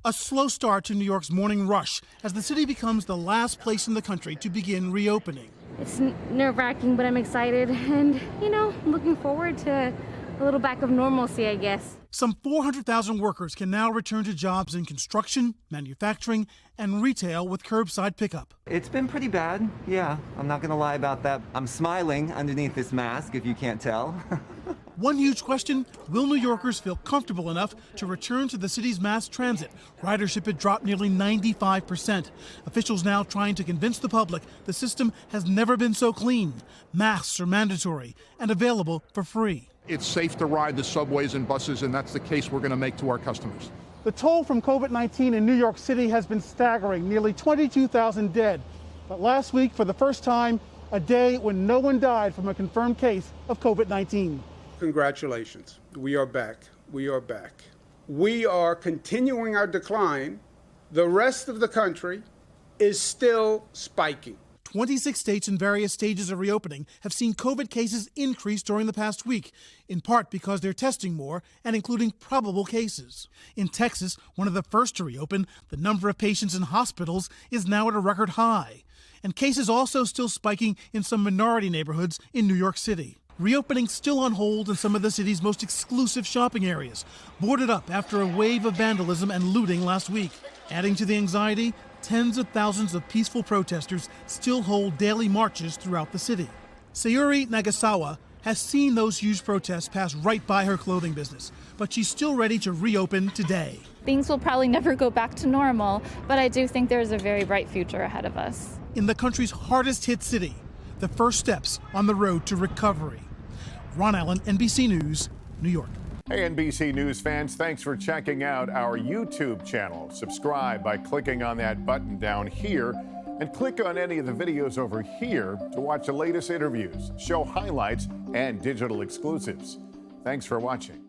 A slow start to New York's morning rush as the city becomes the last place in the country to begin reopening. It's nerve-wracking, but I'm excited and, looking forward to a little back of normalcy, I guess. Some 400,000 workers can now return to jobs in construction, manufacturing, and retail with curbside pickup. It's been pretty bad, yeah. I'm not going to lie about that. I'm smiling underneath this mask, if you can't tell. One huge question, will New Yorkers feel comfortable enough to return to the city's mass transit? Ridership had dropped nearly 95%. Officials now trying to convince the public the system has never been so clean. Masks are mandatory and available for free. It's safe to ride the subways and buses, and that's the case we're going to make to our customers. The toll from COVID-19 in New York City has been staggering, nearly 22,000 dead. But last week, for the first time, a day when no one died from a confirmed case of COVID-19. Congratulations. We are back. We are back. We are continuing our decline. The rest of the country is still spiking. 26 states in various stages of reopening have seen COVID cases increase during the past week, in part because they're testing more and including probable cases. In Texas, one of the first to reopen, the number of patients in hospitals is now at a record high. And cases also still spiking in some minority neighborhoods in New York City. Reopening still on hold in some of the city's most exclusive shopping areas, boarded up after a wave of vandalism and looting last week. Adding to the anxiety, tens of thousands of peaceful protesters still hold daily marches throughout the city. Sayuri Nagasawa has seen those huge protests pass right by her clothing business, but she's still ready to reopen today. Things will probably never go back to normal, but I do think there's a very bright future ahead of us. In the country's hardest hit city, the first steps on the road to recovery. Ron Allen, NBC News, New York. Hey, NBC News fans, thanks for checking out our YouTube channel. Subscribe by clicking on that button down here and click on any of the videos over here to watch the latest interviews, show highlights, and digital exclusives. Thanks for watching.